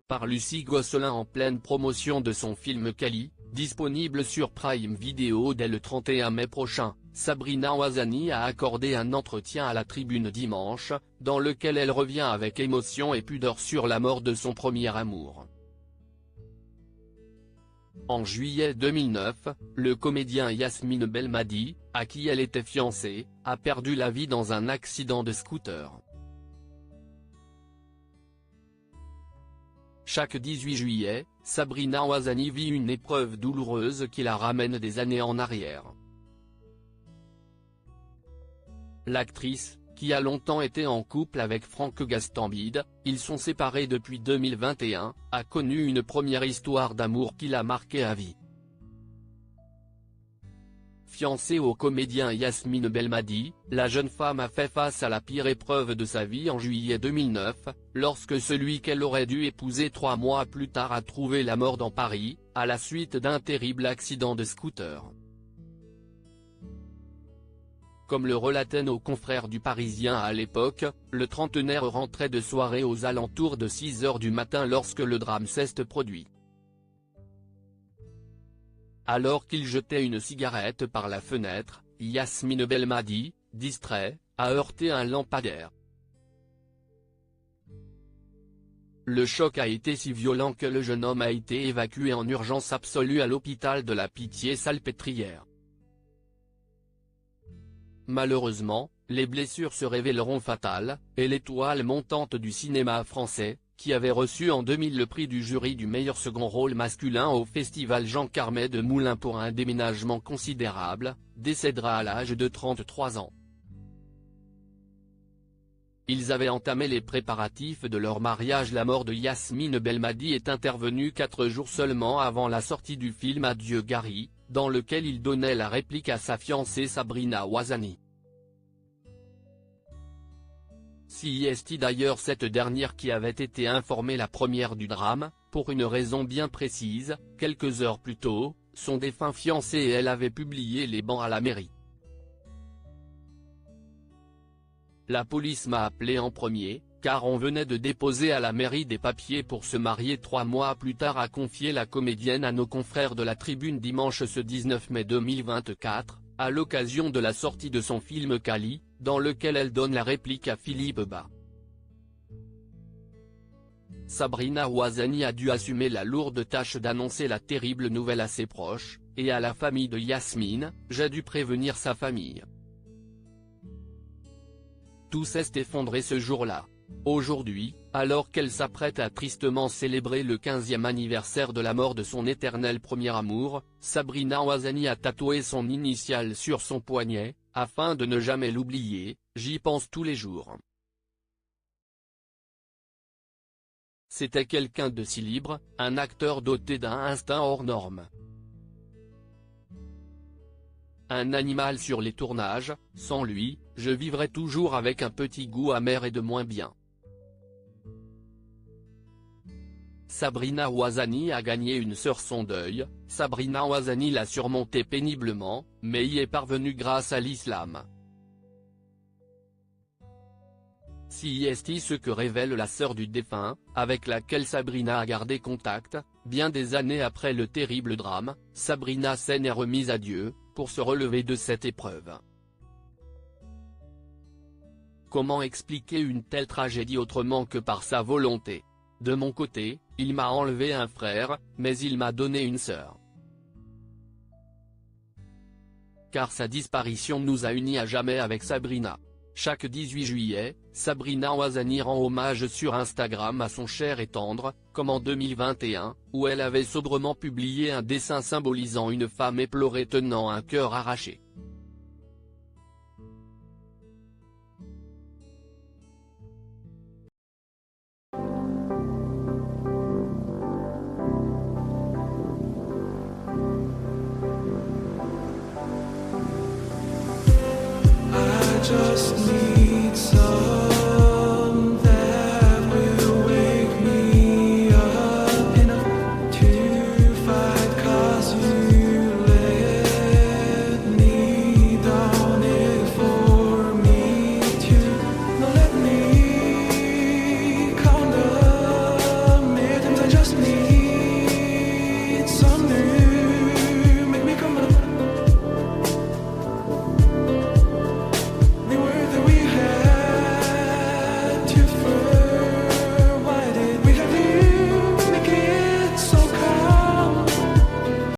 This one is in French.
par Lucie Gosselin en pleine promotion de son film Kali, disponible sur Prime Video dès le 31 mai prochain. Sabrina Ouazani a accordé un entretien à la Tribune dimanche, dans lequel elle revient avec émotion et pudeur sur la mort de son premier amour. En juillet 2009, le comédien Yasmine Belmadi, à qui elle était fiancée, a perdu la vie dans un accident de scooter. Chaque 18 juillet, Sabrina Ouazani vit une épreuve douloureuse qui la ramène des années en arrière. L'actrice, qui a longtemps été en couple avec Franck Gastambide, ils sont séparés depuis 2021, a connu une première histoire d'amour qui l'a marquée à vie. Fiancée au comédien Yasmine Belmadi, la jeune femme a fait face à la pire épreuve de sa vie en juillet 2009, lorsque celui qu'elle aurait dû épouser 3 mois plus tard a trouvé la mort dans Paris, à la suite d'un terrible accident de scooter. Comme le relatait nos confrères du Parisien à l'époque, le trentenaire rentrait de soirée aux alentours de 6 h du matin lorsque le drame s'est produit. Alors qu'il jetait une cigarette par la fenêtre, Yasmine Belmadi, distrait, a heurté un lampadaire. Le choc a été si violent que le jeune homme a été évacué en urgence absolue à l'hôpital de la Pitié-Salpêtrière. Malheureusement, les blessures se révéleront fatales, et l'étoile montante du cinéma français, qui avait reçu en 2000 le prix du jury du meilleur second rôle masculin au festival Jean Carmet de Moulins pour un déménagement considérable, décédera à l'âge de 33 ans. Ils avaient entamé les préparatifs de leur mariage. La mort de Yasmine Belmadi est intervenue 4 jours seulement avant la sortie du film Adieu Gary, dans lequel il donnait la réplique à sa fiancée Sabrina Ouazani. C'est d'ailleurs cette dernière qui avait été informée la première du drame, pour une raison bien précise. Quelques heures plus tôt, son défunt fiancé et elle avaient publié les bans à la mairie. La police m'a appelé en premier, car on venait de déposer à la mairie des papiers pour se marier 3 mois plus tard, a confié la comédienne à nos confrères de la Tribune dimanche ce 19 mai 2024, à l'occasion de la sortie de son film Kali, dans lequel elle donne la réplique à Philippe Bas. Sabrina Ouazani a dû assumer la lourde tâche d'annoncer la terrible nouvelle à ses proches, et à la famille de Yasmine. J'ai dû prévenir sa famille. Tout s'est effondré ce jour-là. Aujourd'hui, alors qu'elle s'apprête à tristement célébrer le 15e anniversaire de la mort de son éternel premier amour, Sabrina Ouazani a tatoué son initiale sur son poignet, afin de ne jamais l'oublier. J'y pense tous les jours. C'était quelqu'un de si libre, un acteur doté d'un instinct hors norme. Un animal sur les tournages. Sans lui, je vivrais toujours avec un petit goût amer et de moins bien. Sabrina Ouazani a gagné une sœur. Son deuil, Sabrina Ouazani l'a surmonté péniblement, mais y est parvenue grâce à l'islam. C'est ce que révèle la sœur du défunt, avec laquelle Sabrina a gardé contact. Bien des années après le terrible drame, Sabrina s'en est remise à Dieu, pour se relever de cette épreuve. Comment expliquer une telle tragédie autrement que par sa volonté? De mon côté, il m'a enlevé un frère, mais il m'a donné une sœur. Car sa disparition nous a unis à jamais avec Sabrina. Chaque 18 juillet, Sabrina Ouazani rend hommage sur Instagram à son cher et tendre, comme en 2021, où elle avait sobrement publié un dessin symbolisant une femme éplorée tenant un cœur arraché.